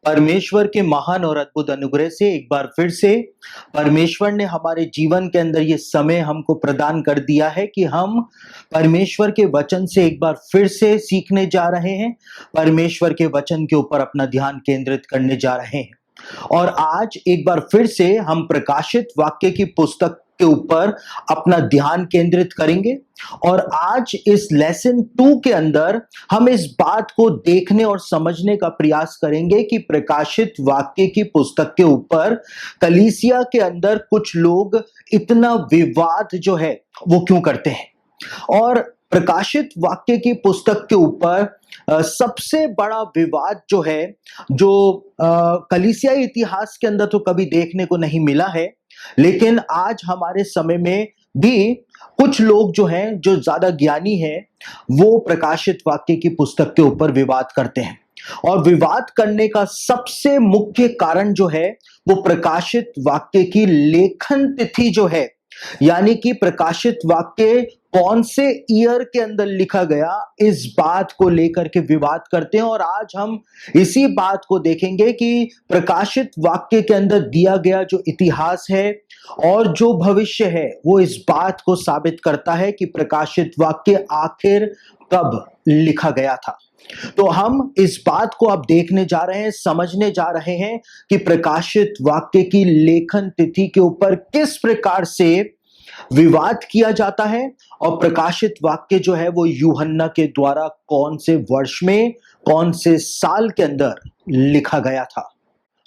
परमेश्वर के महान और अद्भुत अनुग्रह से एक बार फिर से परमेश्वर ने हमारे जीवन के अंदर ये समय हमको प्रदान कर दिया है कि हम परमेश्वर के वचन से एक बार फिर से सीखने जा रहे हैं। परमेश्वर के वचन के ऊपर अपना ध्यान केंद्रित करने जा रहे हैं और आज एक बार फिर से हम प्रकाशित वाक्य की पुस्तक के ऊपर अपना ध्यान केंद्रित करेंगे और आज इस लेसन 2 के अंदर हम इस बात को देखने और समझने का प्रयास करेंगे कि प्रकाशित वाक्य की पुस्तक के ऊपर कलीसिया के अंदर कुछ लोग इतना विवाद जो है वो क्यों करते हैं और प्रकाशित वाक्य की पुस्तक के ऊपर सबसे बड़ा विवाद जो है जो कलीसिया इतिहास के अंदर तो कभी देखने को नहीं मिला है, लेकिन आज हमारे समय में भी कुछ लोग जो हैं जो ज्यादा ज्ञानी हैं वो प्रकाशित वाक्य की पुस्तक के ऊपर विवाद करते हैं और विवाद करने का सबसे मुख्य कारण जो है वो प्रकाशित वाक्य की लेखन तिथि जो है, यानी कि प्रकाशित वाक्य कौन से ईयर के अंदर लिखा गया, इस बात को लेकर के विवाद करते हैं। और आज हम इसी बात को देखेंगे कि प्रकाशित वाक्य के अंदर दिया गया जो इतिहास है और जो भविष्य है वो इस बात को साबित करता है कि प्रकाशित वाक्य आखिर कब लिखा गया था। तो हम इस बात को अब देखने जा रहे हैं, समझने जा रहे हैं कि प्रकाशित वाक्य की लेखन तिथि के ऊपर किस प्रकार से विवाद किया जाता है और प्रकाशित वाक्य जो है वो यूहन्ना के द्वारा कौन से वर्ष में, कौन से साल के अंदर लिखा गया था।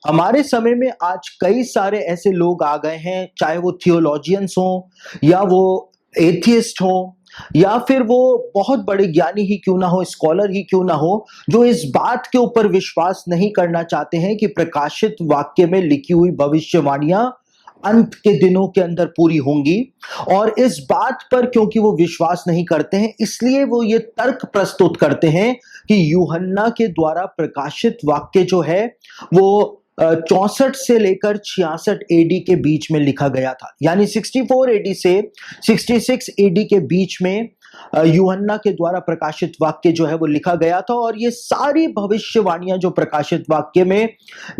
हमारे समय में आज कई सारे ऐसे लोग आ गए हैं, चाहे वो थियोलॉजियंस हो या वो एथियस्ट हो या फिर वो बहुत बड़े ज्ञानी ही क्यों ना हो, स्कॉलर ही क्यों ना हो, जो इस बात के ऊपर विश्वास नहीं करना चाहते हैं कि प्रकाशित वाक्य में लिखी हुई भविष्यवाणियां अंत के दिनों के अंदर पूरी होंगी। और इस बात पर क्योंकि वो विश्वास नहीं करते हैं, इसलिए वो ये तर्क प्रस्तुत करते हैं कि यूहन्ना के द्वारा प्रकाशित वाक्य जो है वो 64 से लेकर 66 एडी के बीच में लिखा गया था, यानी 64 एडी से 66 एडी के बीच में यूहन्ना के द्वारा प्रकाशित वाक्य जो है वो लिखा गया था। और ये सारी भविष्यवाणियां जो प्रकाशित वाक्य में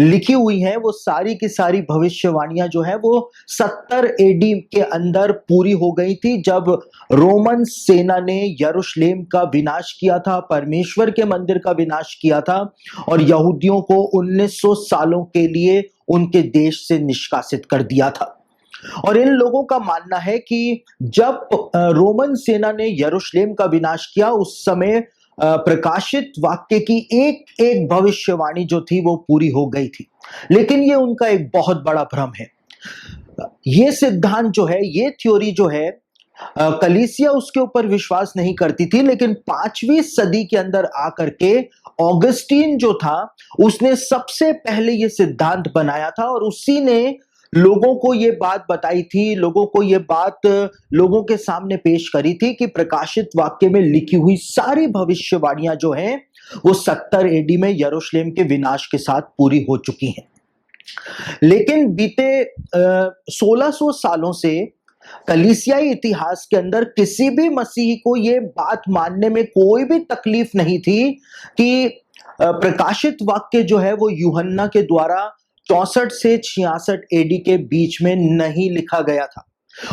लिखी हुई हैं वो सारी की सारी भविष्यवाणियां जो है वो 70 एडी के अंदर पूरी हो गई थी, जब रोमन सेना ने यरूशलेम का विनाश किया था, परमेश्वर के मंदिर का विनाश किया था और यहूदियों को 1900 सालों के लिए उनके देश से निष्कासित कर दिया था। और इन लोगों का मानना है कि जब रोमन सेना ने यरूशलेम का विनाश किया उस समय प्रकाशित वाक्य की एक एक भविष्यवाणी जो थी वो पूरी हो गई थी। लेकिन ये उनका एक बहुत बड़ा भ्रम है। ये सिद्धांत जो है, ये थ्योरी जो है, कलीसिया उसके ऊपर विश्वास नहीं करती थी, लेकिन 5वीं सदी के अंदर आकर के ऑगस्टीन जो था उसने सबसे पहले ये सिद्धांत बनाया था और उसी ने लोगों को ये बात बताई थी, लोगों को ये बात लोगों के सामने पेश करी थी कि प्रकाशित वाक्य में लिखी हुई सारी भविष्यवाणियां जो हैं वो 70 एडी में यरूशलेम के विनाश के साथ पूरी हो चुकी हैं। लेकिन बीते 1600 सालों से कलीसियाई इतिहास के अंदर किसी भी मसीही को ये बात मानने में कोई भी तकलीफ नहीं थी कि प्रकाशित वाक्य जो है वो यूहन्ना के द्वारा 64 से 66 एडी के बीच में नहीं लिखा गया था।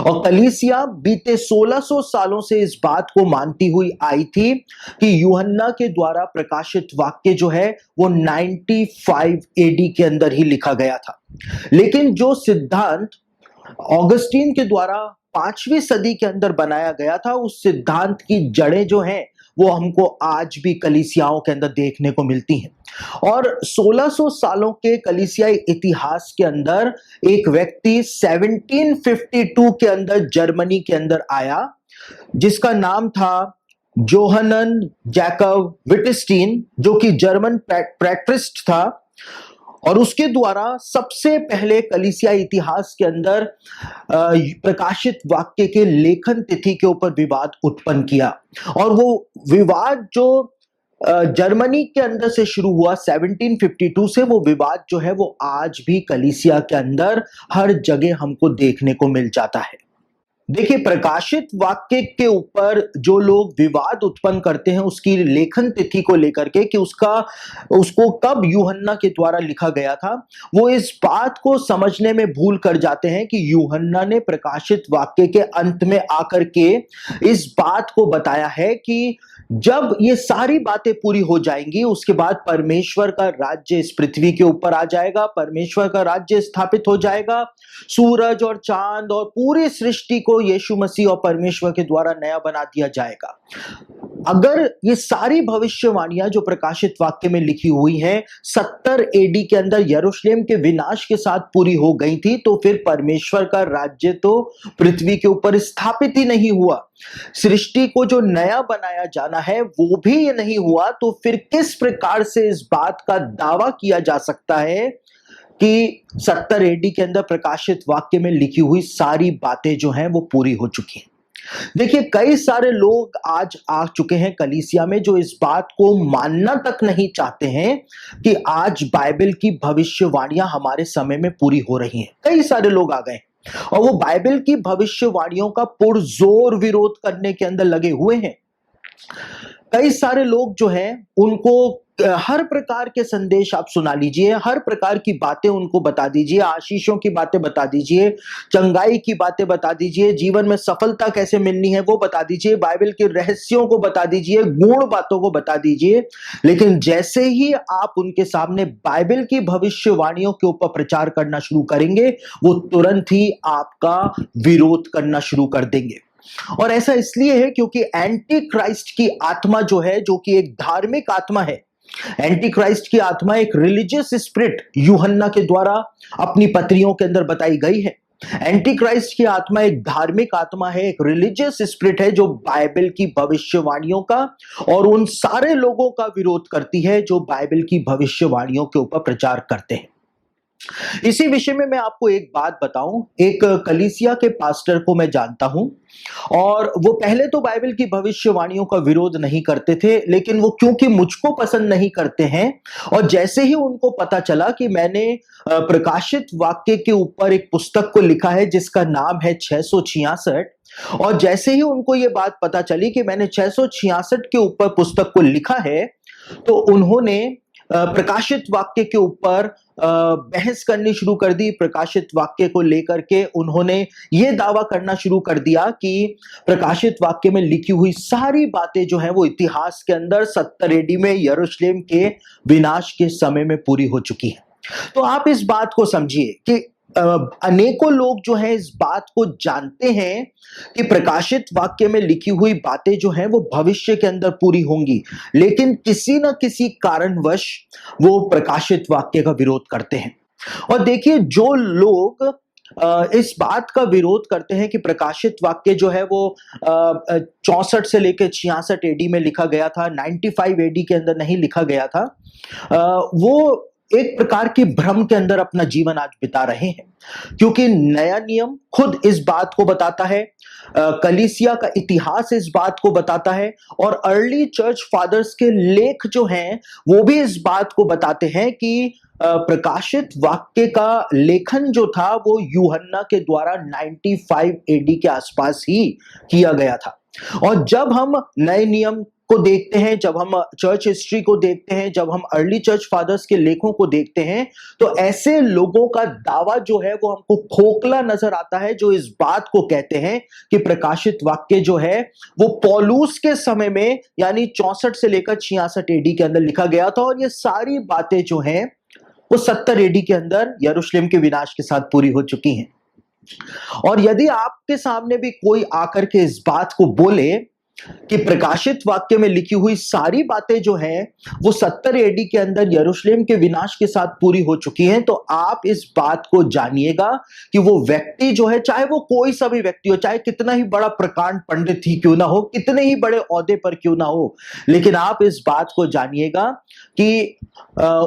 और कलीसिया बीते 1600 सालों से इस बात को मानती हुई आई थी कि यूहन्ना के द्वारा प्रकाशित वाक्य जो है वो 95 एडी के अंदर ही लिखा गया था। लेकिन जो सिद्धांत ऑगस्टीन के द्वारा 5वीं सदी के अंदर बनाया गया था, उस सिद्धांत की जड़ें जो हैं वो हमको आज भी कलीसियाओं के अंदर देखने को मिलती हैं। और 1600 सालों के कलीसियाई इतिहास के अंदर एक व्यक्ति 1752 के अंदर जर्मनी के अंदर आया जिसका नाम था जोहनन जैकब विटस्टीन, जो कि जर्मन प्रेट्रिस्ट था और उसके द्वारा सबसे पहले कलीसिया इतिहास के अंदर प्रकाशित वाक्य के लेखन तिथि के ऊपर विवाद उत्पन्न किया। और वो विवाद जो जर्मनी के अंदर से शुरू हुआ 1752 से, वो विवाद जो है वो आज भी कलीसिया के अंदर हर जगह हमको देखने को मिल जाता है। देखिए, प्रकाशित वाक्य के ऊपर जो लोग विवाद उत्पन्न करते हैं उसकी लेखन तिथि को लेकर के कि उसको कब यूहन्ना के द्वारा लिखा गया था, वो इस बात को समझने में भूल कर जाते हैं कि यूहन्ना ने प्रकाशित वाक्य के अंत में आकर के इस बात को बताया है कि जब ये सारी बातें पूरी हो जाएंगी उसके बाद परमेश्वर का राज्य इस पृथ्वी के ऊपर आ जाएगा, परमेश्वर का राज्य स्थापित हो जाएगा, सूरज और चांद और पूरी सृष्टि को यीशु मसीह और परमेश्वर के द्वारा नया बना दिया जाएगा। अगर ये सारी भविष्यवाणियां जो प्रकाशित वाक्य में लिखी हुई हैं 70 एडी के अंदर यरूशलेम के विनाश के साथ पूरी हो गई थी, तो फिर परमेश्वर का राज्य तो पृथ्वी के ऊपर स्थापित ही नहीं हुआ। सृष्टि को जो नया बनाया जाना है वो भी ये नहीं हुआ, तो फिर किस प्रकार से इस बात का दावा किया जा सकता है कि 70 एडी के अंदर प्रकाशित वाक्य में लिखी हुई सारी बातें जो हैं वो पूरी हो चुकी हैं। देखिए, कई सारे लोग आज आ चुके हैं कलीसिया में जो इस बात को मानना तक नहीं चाहते हैं कि आज बाइबल की भविष्यवाणियां हमारे समय में पूरी हो रही हैं। कई सारे लोग आ गए और वो बाइबल की भविष्यवाणियों का पुरजोर विरोध करने के अंदर लगे हुए हैं। कई सारे लोग जो हैं उनको हर प्रकार के संदेश आप सुना लीजिए, हर प्रकार की बातें उनको बता दीजिए, आशीषों की बातें बता दीजिए, चंगाई की बातें बता दीजिए, जीवन में सफलता कैसे मिलनी है वो बता दीजिए, बाइबल के रहस्यों को बता दीजिए, गूढ़ बातों को बता दीजिए। लेकिन जैसे ही आप उनके सामने बाइबल की भविष्यवाणियों के ऊपर प्रचार करना शुरू करेंगे वो तुरंत ही आपका विरोध करना शुरू कर देंगे। और ऐसा इसलिए है क्योंकि एंटी क्राइस्ट की आत्मा जो है, जो कि एक धार्मिक आत्मा है, एंटी क्राइस्ट की आत्मा एक रिलीजियस स्पिरिट यूहन्ना के द्वारा अपनी पत्रियों के अंदर बताई गई है। एंटी क्राइस्ट की आत्मा एक धार्मिक आत्मा है, एक रिलीजियस स्पिरिट है जो बाइबल की भविष्यवाणियों का और उन सारे लोगों का विरोध करती है जो बाइबल की भविष्यवाणियों के ऊपर प्रचार करते हैं। इसी विषय में मैं आपको एक बात बताऊं, एक कलीसिया के पास्टर को मैं जानता हूं और वो पहले तो बाइबल की भविष्यवाणियों का विरोध नहीं करते थे, लेकिन वो क्योंकि मुझको पसंद नहीं करते हैं और जैसे ही उनको पता चला कि मैंने प्रकाशित वाक्य के ऊपर एक पुस्तक को लिखा है जिसका नाम है 666, और जैसे ही उनको ये बात पता चली कि मैंने 666 के ऊपर पुस्तक को लिखा है, तो उन्होंने प्रकाशित वाक्य के ऊपर बहस करनी शुरू कर दी। प्रकाशित वाक्य को लेकर के उन्होंने ये दावा करना शुरू कर दिया कि प्रकाशित वाक्य में लिखी हुई सारी बातें जो है वो इतिहास के अंदर 70 एडी में यरूशलेम के विनाश के समय में पूरी हो चुकी है। तो आप इस बात को समझिए कि अनेकों लोग जो हैं इस बात को जानते हैं कि प्रकाशित वाक्य में लिखी हुई बातें जो हैं वो भविष्य के अंदर पूरी होंगी, लेकिन किसी न किसी कारणवश वो प्रकाशित वाक्य का विरोध करते हैं। और देखिए, जो लोग इस बात का विरोध करते हैं कि प्रकाशित वाक्य जो है वो 64 से लेकर 66 एडी में लिखा गया था, 95 एडी के अंदर नहीं लिखा गया था, वो एक प्रकार के भ्रम के अंदर अपना जीवन आज बिता रहे हैं, क्योंकि नया नियम खुद इस बात को बताता है, कलीसिया का इतिहास इस बात को बताता है, और अर्ली चर्च फादर्स के लेख जो हैं वो भी इस बात को बताते हैं कि प्रकाशित वाक्य का लेखन जो था वो यूहन्ना के द्वारा 95 एडी के आसपास ही किया गया था। और जब हम नए नियम को देखते हैं, जब हम चर्च हिस्ट्री को देखते हैं, जब हम अर्ली चर्च फादर्स के लेखों को देखते हैं, तो ऐसे लोगों का दावा जो है वो हमको खोखला नजर आता है, जो इस बात को कहते हैं कि प्रकाशित वाक्य जो है वो पौलुस के समय में यानी 64 से लेकर 66 एडी के अंदर लिखा गया था, और ये सारी बातें जो हैं वो 70 एडी के अंदर यरूशलेम के विनाश के साथ पूरी हो चुकी हैं। और यदि आपके सामने भी कोई आकर के इस बात को बोले कि प्रकाशित वाक्य में लिखी हुई सारी बातें जो हैं वो 70 एडी के अंदर यरूशलेम के विनाश के साथ पूरी हो चुकी हैं, तो आप इस बात को जानिएगा कि वो व्यक्ति जो है, चाहे वो कोई सा भी व्यक्ति हो, चाहे कितना ही बड़ा प्रकांड पंडित ही क्यों ना हो, कितने ही बड़े ओहदे पर क्यों ना हो, लेकिन आप इस बात को जानिएगा कि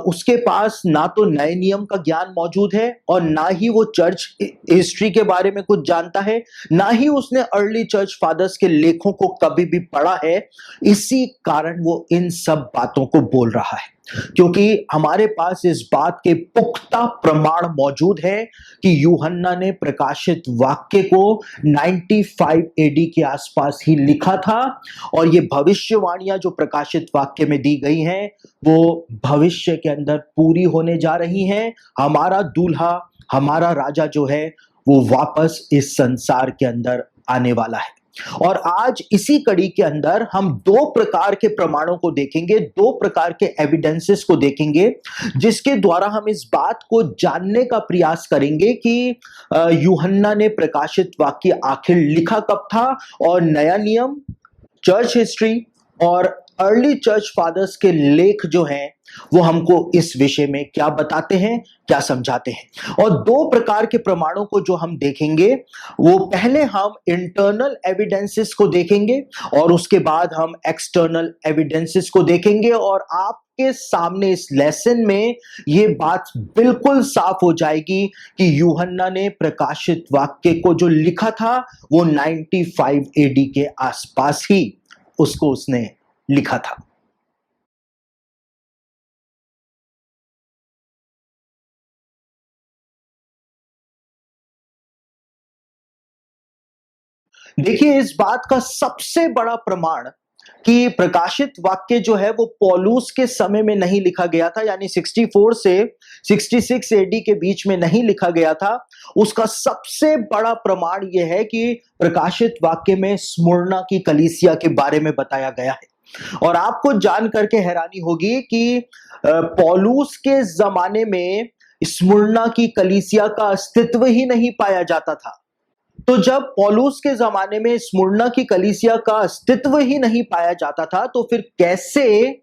उसके पास ना तो नए नियम का ज्ञान मौजूद है और ना ही वो चर्च हिस्ट्री के बारे में कुछ जानता है, ना ही उसने अर्ली चर्च फादर्स के लेखों को कभी भी पढ़ा है। इसी कारण वो इन सब बातों को बोल रहा है। क्योंकि हमारे पास इस बात के पुख्ता प्रमाण मौजूद है कि यूहन्ना ने प्रकाशित वाक्य को 95 एडी के आसपास ही लिखा था, और ये भविष्यवाणियां जो प्रकाशित वाक्य में दी गई हैं वो भविष्य के अंदर पूरी होने जा रही हैं। हमारा दूल्हा, हमारा राजा जो है वो वापस इस संसार के अंदर आने वाला है। और आज इसी कड़ी के अंदर हम दो प्रकार के प्रमाणों को देखेंगे, दो प्रकार के एविडेंसेस को देखेंगे, जिसके द्वारा हम इस बात को जानने का प्रयास करेंगे कि यूहन्ना ने प्रकाशित वाक्य आखिर लिखा कब था, और नया नियम, चर्च हिस्ट्री और अर्ली चर्च फादर्स के लेख जो हैं वो हमको इस विषय में क्या बताते हैं, क्या समझाते हैं। और दो प्रकार के प्रमाणों को जो हम देखेंगे, वो पहले हम इंटरनल एविडेंसेस को देखेंगे और उसके बाद हम एक्सटर्नल एविडेंसेस को देखेंगे। और आपके सामने इस लेसन में ये बात बिल्कुल साफ हो जाएगी कि यूहन्ना ने प्रकाशित वाक्य को जो लिखा था वो 95 एडी के आसपास ही उसको उसने लिखा था। देखिए, इस बात का सबसे बड़ा प्रमाण कि प्रकाशित वाक्य जो है वो पौलुस के समय में नहीं लिखा गया था, यानी 64 से 66 एडी के बीच में नहीं लिखा गया था, उसका सबसे बड़ा प्रमाण यह है कि प्रकाशित वाक्य में स्मुर्ना की कलीसिया के बारे में बताया गया है। और आपको जान करके हैरानी होगी कि पौलुस के जमाने में स्मुर्ना की कलीसिया का अस्तित्व ही नहीं पाया जाता था। तो जब पौलुस के जमाने में स्मुर्ना की कलीसिया का अस्तित्व ही नहीं पाया जाता था, तो फिर कैसे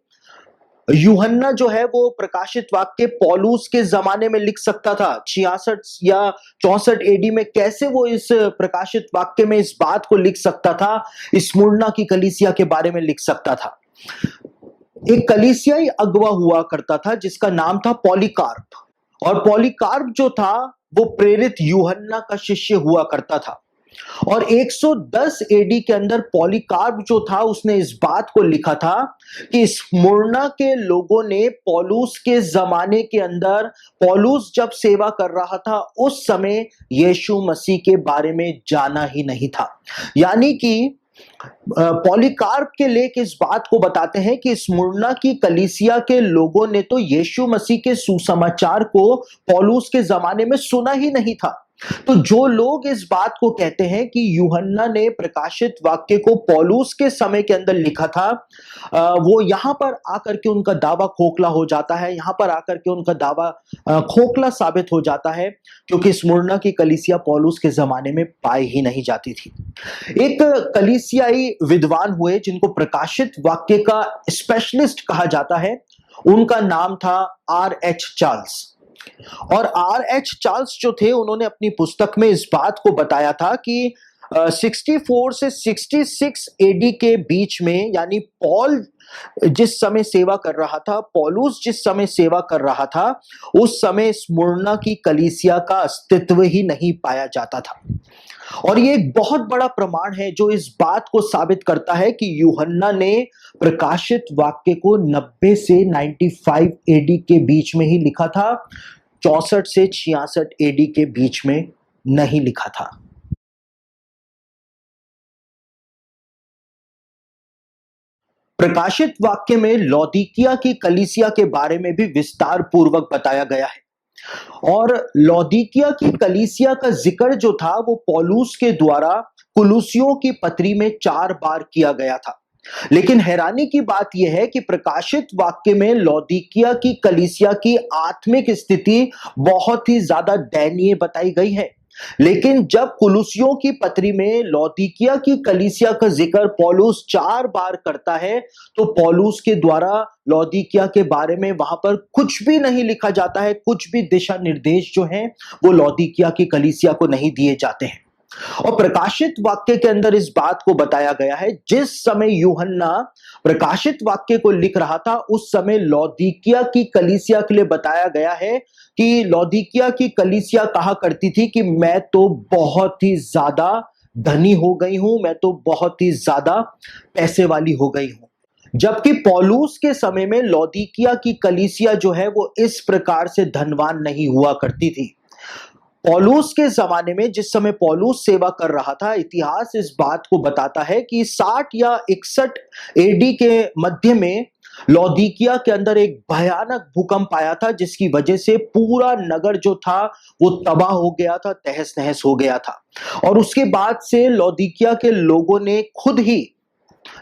यूहन्ना जो है वो प्रकाशित वाक्य पौलुस के जमाने में लिख सकता था? 66 या 64 एडी में कैसे वो इस प्रकाशित वाक्य में इस बात को लिख सकता था, स्मुर्ना की कलीसिया के बारे में लिख सकता था? एक कलीसियाई अगुवा हुआ करता था जिसका नाम था पॉलीकार्प, और पॉलीकार्प जो था वो प्रेरित यूहन्ना का शिष्य हुआ करता था। और 110 एडी के अंदर पॉलीकार्प जो था उसने इस बात को लिखा था कि स्मुर्ना के लोगों ने पौलुस के जमाने के अंदर, पौलुस जब सेवा कर रहा था उस समय यीशु मसीह के बारे में जाना ही नहीं था। यानी कि पॉलीकार्प के लेख इस बात को बताते हैं कि स्मुर्ना की कलीसिया के लोगों ने तो यीशु मसीह के सुसमाचार को पौलुस के जमाने में सुना ही नहीं था। तो जो लोग इस बात को कहते हैं कि यूहन्ना ने प्रकाशित वाक्य को पौलुस के समय के अंदर लिखा था, वो यहां पर आकर के उनका दावा खोखला हो जाता है, यहां पर आकर के उनका दावा खोखला साबित हो जाता है, क्योंकि स्मुर्ना की कलीसिया पौलुस के जमाने में पाई ही नहीं जाती थी। एक कलीसियाई विद्वान हुए जिनको प्रकाशित वाक्य का स्पेशलिस्ट कहा जाता है, उनका नाम था R.H. चार्ल्स। और R.H. चार्ल्स जो थे उन्होंने अपनी पुस्तक में इस बात को बताया था कि 64 से 66 एडी के बीच में, यानी पॉल जिस समय सेवा कर रहा था, पौलुस जिस समय सेवा कर रहा था, उस समय स्मुर्ना की कलीसिया का अस्तित्व ही नहीं पाया जाता था। और ये एक बहुत बड़ा प्रमाण है जो इस बात को साबित करता है कि यूहन्ना ने प्रकाशित वाक्य को 90 से 95 एडी के बीच में ही लिखा था, 64 से 66 एडी के बीच में नहीं लिखा था। प्रकाशित वाक्य में लौदीकिया की कलीसिया के बारे में भी विस्तार पूर्वक बताया गया है। और लौदीकिया की कलीसिया का जिक्र जो था वो पौलुस के द्वारा कुलुसियों की पत्री में 4 बार किया गया था। लेकिन हैरानी की बात यह है कि प्रकाशित वाक्य में लौदीकिया की कलीसिया की आत्मिक स्थिति बहुत ही ज्यादा दयनीय बताई गई है। लेकिन जब कुलुसियों की पत्री में लौदीकिया की कलीसिया का जिक्र पौलुस 4 बार करता है, तो पौलुस के द्वारा लौदीकिया के बारे में वहां पर कुछ भी नहीं लिखा जाता है, कुछ भी दिशा निर्देश जो हैं वो लौदीकिया की कलीसिया को नहीं दिए जाते हैं। और प्रकाशित वाक्य के अंदर इस बात को बताया गया है, जिस समय यूहन्ना प्रकाशित वाक्य को लिख रहा था उस समय लौदीकिया की कलीसिया के लिए बताया गया है कि लौदीकिया की कलीसिया कहा करती थी कि मैं तो बहुत ही ज्यादा धनी हो गई हूं, मैं तो बहुत ही ज्यादा पैसे वाली हो गई हूं। जबकि पौलुस के समय में लौदीकिया की कलीसिया जो है वो इस प्रकार से धनवान नहीं हुआ करती थी। पौलुस के जमाने में, जिस समय पौलुस सेवा कर रहा था, इतिहास इस बात को बताता है कि 60 या 61 एडी के मध्य में लौदीकिया के अंदर एक भयानक भूकंप आया था, जिसकी वजह से पूरा नगर जो था वो तबाह हो गया था, तहस नहस हो गया था। और उसके बाद से लौदीकिया के लोगों ने खुद ही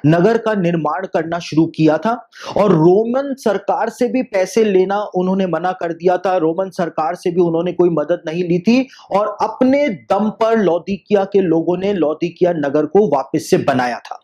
नगर का निर्माण करना शुरू किया था, और रोमन सरकार से भी पैसे लेना उन्होंने मना कर दिया था। रोमन सरकार से भी उन्होंने कोई मदद नहीं ली थी, और अपने दम पर लौदीकिया के लोगों ने लौदीकिया नगर को वापस से बनाया था।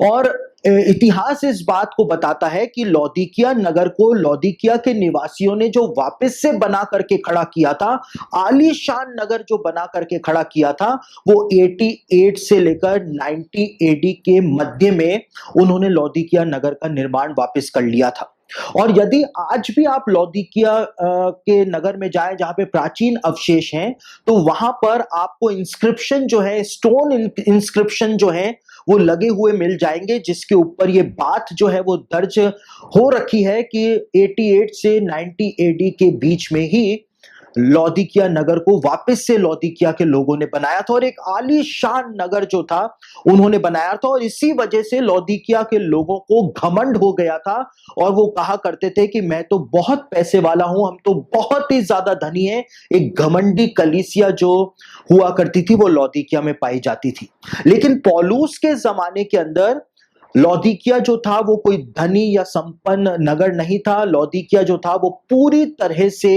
और इतिहास इस बात को बताता है कि लौदीकिया नगर को लौदीकिया के निवासियों ने जो वापस से बना करके खड़ा किया था, आलीशान नगर जो बना करके खड़ा किया था, वो 88 से लेकर 90 एडी के मध्य में उन्होंने लौदीकिया नगर का निर्माण वापस कर लिया था। और यदि आज भी आप लौदीकिया के नगर में जाएं, जहां पे प्राचीन अवशेष हैं, तो वहां पर आपको इंस्क्रिप्शन जो है, स्टोन इंस्क्रिप्शन जो है, वो लगे हुए मिल जाएंगे, जिसके ऊपर ये बात जो है वो दर्ज हो रखी है कि 88 से 90 एडी के बीच में ही लौदीकिया नगर को वापस से लौदीकिया के लोगों ने बनाया था, और एक आलीशान नगर जो था उन्होंने बनाया था। और इसी वजह से लौदीकिया के लोगों को घमंड हो गया था, और वो कहा करते थे कि मैं तो बहुत पैसे वाला हूं, हम तो बहुत ही ज्यादा धनी हैं। एक घमंडी कलीसिया जो हुआ करती थी वो लौदीकिया में पाई जाती थी। लेकिन पौलुस के जमाने के अंदर लौदीकिया जो था वो कोई धनी या संपन्न नगर नहीं था। लौदीकिया जो था वो पूरी तरह से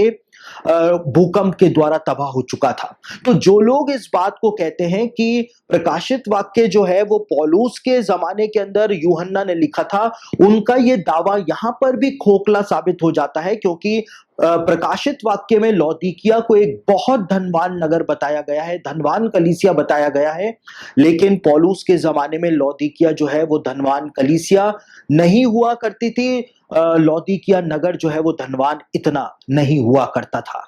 भूकंप के द्वारा तबाह हो चुका था। तो जो लोग इस बात को कहते हैं कि प्रकाशित वाक्य जो है वो पौलुस के जमाने के अंदर यूहन्ना ने लिखा था, उनका ये दावा यहां पर भी खोखला साबित हो जाता है, क्योंकि प्रकाशित वाक्य में लौदीकिया को एक बहुत धनवान नगर बताया गया है, धनवान कलीसिया बताया गया है। लेकिन पौलुस के जमाने में लौदीकिया जो है वो धनवान कलीसिया नहीं हुआ करती थी। लौदीकिया नगर जो है वो धनवान इतना नहीं हुआ करता था।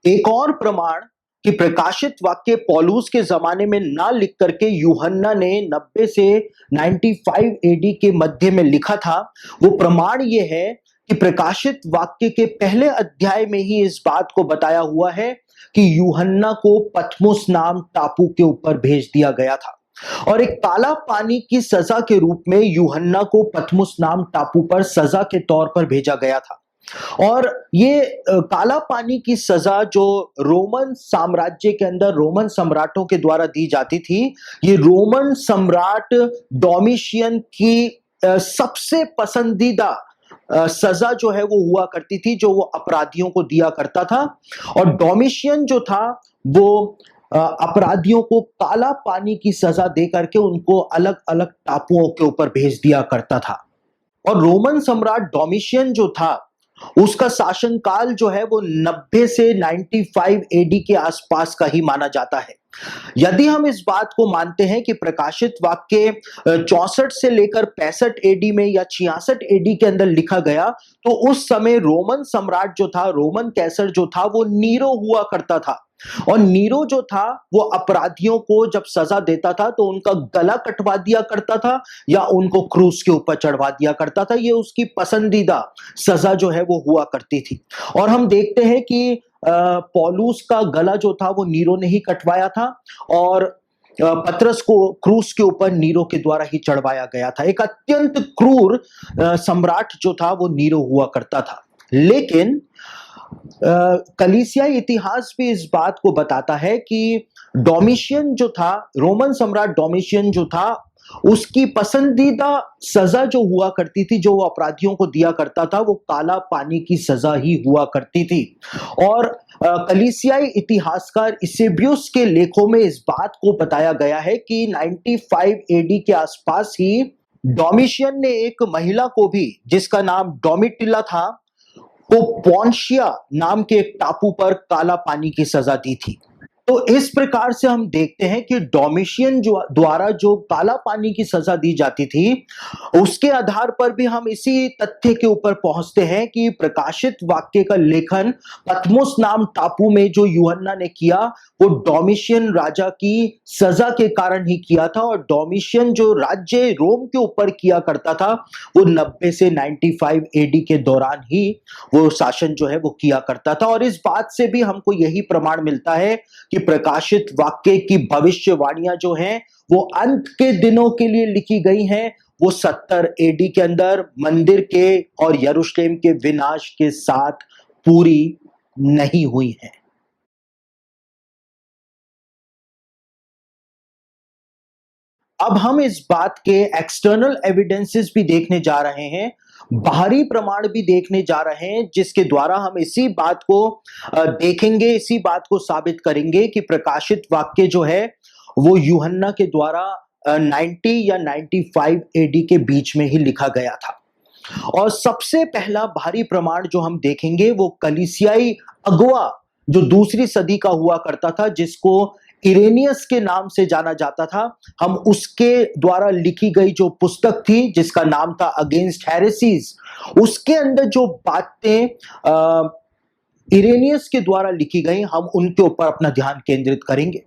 एक और प्रमाण कि प्रकाशित वाक्य पौलुस के जमाने में ना लिख करके यूहन्ना ने 90 से 95 एडी के मध्य में लिखा था, वो प्रमाण ये है कि प्रकाशित वाक्य के पहले अध्याय में ही इस बात को बताया हुआ है कि यूहन्ना को पतमुस नाम टापू के ऊपर भेज दिया गया था, और एक काला पानी की सजा के रूप में यूहन्ना को पतमुस नाम टापू पर सजा के तौर पर भेजा गया था। और ये काला पानी की सजा जो रोमन साम्राज्य के अंदर रोमन सम्राटों के द्वारा दी जाती थी, ये रोमन सम्राट डोमिशियन की सबसे पसंदीदा सजा जो है वो हुआ करती थी, जो वो अपराधियों को दिया करता था। और डोमिशियन जो था वो अपराधियों को काला पानी की सजा दे करके उनको अलग अलग टापुओं के ऊपर भेज दिया करता था। और रोमन सम्राट डोमिशियन जो था, उसका शासनकाल जो है वो 90 से 95 एडी के आसपास का ही माना जाता है। यदि हम इस बात को मानते हैं कि प्रकाशित वाक्य 64 से लेकर 65 एडी में या 66 एडी के अंदर लिखा गया, तो उस समय रोमन सम्राट जो था, रोमन कैसर जो था, वो नीरो हुआ करता था। और नीरो जो था वो अपराधियों को जब सजा देता था तो उनका गला कटवा दिया करता था या उनको क्रूस के ऊपर चढ़वा दिया करता था। ये उसकी पसंदीदा सजा जो है वो हुआ करती थी। और हम देखते हैं कि पौलुस का गला जो था वो नीरो ने ही कटवाया था, और पतरस को क्रूस के ऊपर नीरो के द्वारा ही चढ़वाया गया था। एक अत्यंत क्रूर सम्राट जो था वो नीरो हुआ करता था। लेकिन कलीसिया इतिहास भी इस बात को बताता है कि डोमिशियन जो था, रोमन सम्राट डोमिशियन जो था, उसकी पसंदीदा सजा जो हुआ करती थी, जो वो अपराधियों को दिया करता था, वो काला पानी की सजा ही हुआ करती थी। और कलीसियाई इतिहासकार इसेबियुस के लेखों में इस बात को बताया गया है कि 95 एडी के आसपास ही डोमिशियन ने एक महिला को भी, जिसका नाम डोमिटिला था, को पोंशिया नाम के एक टापू पर काला पानी की सजा दी थी। तो इस प्रकार से हम देखते हैं कि डोमिशियन जो द्वारा जो काला पानी की सजा दी जाती थी, उसके आधार पर भी हम इसी तथ्य के ऊपर पहुंचते हैं कि प्रकाशित वाक्य का लेखन पतमुस नाम टापू में जो यूहन्ना ने किया, वो डोमिशियन राजा की सजा के कारण ही किया था। और डोमिशियन जो राज्य रोम के ऊपर किया करता था, वो 90 से 95 एडी के दौरान ही वो शासन जो है वो किया करता था। और इस बात से भी हमको यही प्रमाण मिलता है कि प्रकाशित वाक्य की भविष्यवाणियां जो हैं वो अंत के दिनों के लिए लिखी गई हैं। वो 70 एडी के अंदर मंदिर के और यरूशलेम के विनाश के साथ पूरी नहीं हुई हैं। अब हम इस बात के एक्सटर्नल एविडेंसेस भी देखने जा रहे हैं, बाहरी प्रमाण भी देखने जा रहे हैं, जिसके द्वारा हम इसी बात को देखेंगे, इसी बात को साबित करेंगे कि प्रकाशित वाक्य जो है वो यूहन्ना के द्वारा 90 या 95 एडी के बीच में ही लिखा गया था। और सबसे पहला भारी प्रमाण जो हम देखेंगे वो कलीसियाई अगुआ जो दूसरी सदी का हुआ करता था, जिसको इरेनियस के नाम से जाना जाता था। हम उसके द्वारा लिखी गई जो पुस्तक थी जिसका नाम था अगेंस्ट हेरेसीज, उसके अंदर जो बातें इरेनियस के द्वारा लिखी गई, हम उनके ऊपर अपना ध्यान केंद्रित करेंगे।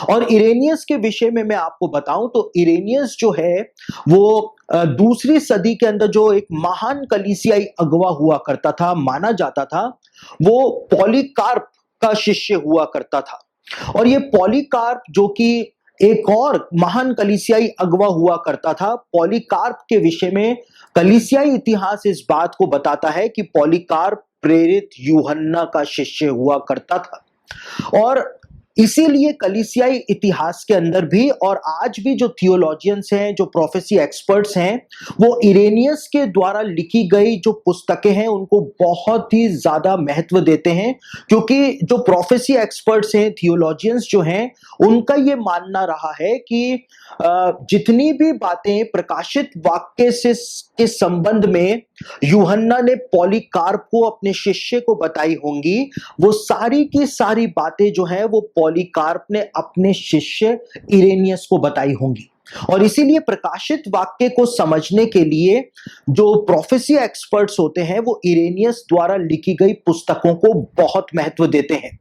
और इरेनियस के विषय में मैं आपको बताऊं तो इरेनियस जो है वो दूसरी सदी के अंदर जो एक महान कलीसियाई अगवा हुआ करता था, माना जाता था, वो पॉलीकार्प का शिष्य हुआ करता था। और ये पॉलीकार्प जो कि एक और महान कलीसियाई अगवा हुआ करता था, पॉलीकार्प के विषय में कलीसियाई इतिहास इस बात को बताता है कि पॉलीकार्प प्रेरित यूहन्ना का शिष्य हुआ करता था। और इसीलिए कलीसियाई इतिहास के अंदर भी और आज भी जो थियोलॉजियंस हैं, जो प्रोफेसी एक्सपर्ट्स हैं, वो इरेनियस के द्वारा लिखी गई जो पुस्तकें हैं उनको बहुत ही ज्यादा महत्व देते हैं, क्योंकि जो प्रोफेसी एक्सपर्ट्स हैं, थियोलॉजियंस जो हैं, उनका ये मानना रहा है कि जितनी भी बातें प्रकाशित वाक्य से के संबंध में यूहन्ना ने पॉलीकार्प को अपने शिष्य को बताई होंगी, वो सारी की सारी बातें जो है वो पॉलीकार्प ने अपने शिष्य इरेनियस को बताई होंगी। और इसीलिए प्रकाशित वाक्य को समझने के लिए जो प्रोफेसी एक्सपर्ट्स होते हैं वो इरेनियस द्वारा लिखी गई पुस्तकों को बहुत महत्व देते हैं।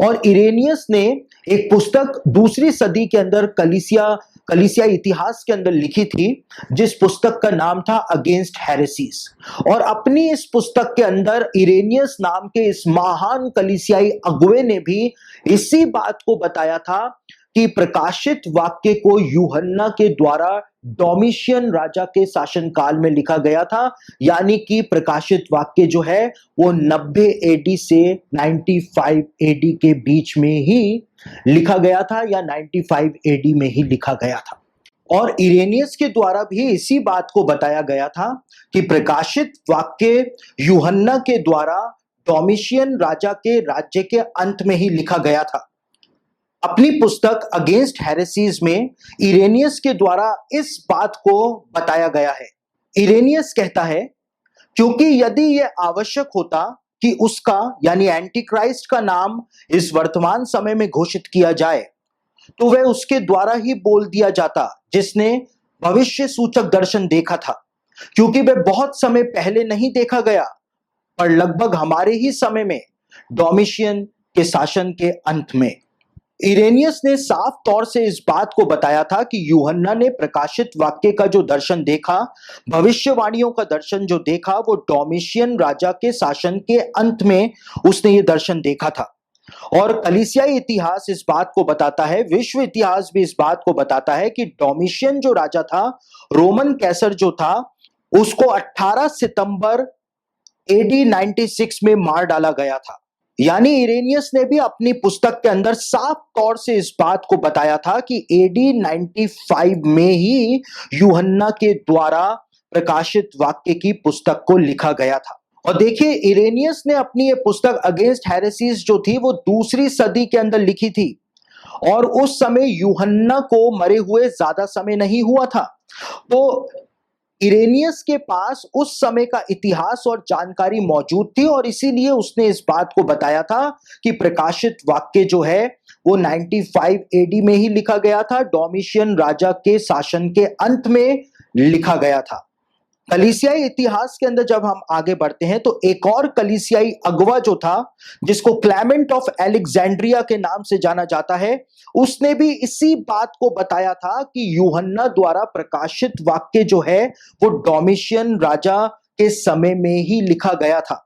और इरेनियस ने एक पुस्तक दूसरी सदी के अंदर कलीसिया इतिहास के अंदर लिखी थी, जिस पुस्तक का नाम था अगेंस्ट हेरेसीज। और अपनी इस पुस्तक के अंदर इरेनियस नाम के इस महान कलीसियाई अगुवे ने भी इसी बात को बताया था कि प्रकाशित वाक्य को यूहन्ना के द्वारा डोमिशियन राजा के शासनकाल में लिखा गया था, यानी कि प्रकाशित वाक्य जो है वो 90 एडी से 95 एडी के बीच में ही लिखा गया था, या 95 एडी में ही लिखा गया था। और इरेनियस के द्वारा भी इसी बात को बताया गया था कि प्रकाशित वाक्य यूहन्ना के द्वारा डोमिशियन राजा के राज्य के अंत में ही लिखा गया था। अपनी पुस्तक अगेंस्ट हेरेसीज में इरेनियस के द्वारा इस बात को बताया गया है। इरेनियस कहता है, क्योंकि यदि यह आवश्यक होता कि उसका यानी एंटी क्राइस्ट का नाम इस वर्तमान समय में घोषित किया जाए, तो वह उसके द्वारा ही बोल दिया जाता जिसने भविष्य सूचक दर्शन देखा था, क्योंकि वह बहुत समय पहले नहीं देखा गया, पर लगभग हमारे ही समय में, डोमिशियन के शासन के अंत में। इरेनियस ने साफ तौर से इस बात को बताया था कि यूहन्ना ने प्रकाशित वाक्य का जो दर्शन देखा, भविष्यवाणियों का दर्शन जो देखा, वो डोमिशियन राजा के शासन के अंत में उसने ये दर्शन देखा था। और कलीसियाई इतिहास इस बात को बताता है, विश्व इतिहास भी इस बात को बताता है कि डोमिशियन जो राजा था, रोमन कैसर जो था, उसको 18 सितंबर एडी 96 में मार डाला गया था। यानी इरेनियस ने भी अपनी पुस्तक के अंदर साफ तौर से इस बात को बताया था कि एडी 95 में ही यूहन्ना के द्वारा प्रकाशित वाक्य की पुस्तक को लिखा गया था। और देखिए, इरेनियस ने अपनी ये पुस्तक अगेंस्ट हेरेसीज जो थी वो दूसरी सदी के अंदर लिखी थी, और उस समय यूहन्ना को मरे हुए ज्यादा समय नहीं हुआ था। तो इरेनियस के पास उस समय का इतिहास और जानकारी मौजूद थी और इसीलिए उसने इस बात को बताया था कि प्रकाशित वाक्य जो है वो 95 एडी में ही लिखा गया था, डोमिशियन राजा के शासन के अंत में लिखा गया था। कलीसियाई इतिहास के अंदर जब हम आगे बढ़ते हैं तो एक और कलीसियाई अगवा जो था, जिसको क्लेमेंट ऑफ एलेक्जेंड्रिया के नाम से जाना जाता है, उसने भी इसी बात को बताया था कि यूहन्ना द्वारा प्रकाशित वाक्य जो है वो डोमिशियन राजा के समय में ही लिखा गया था।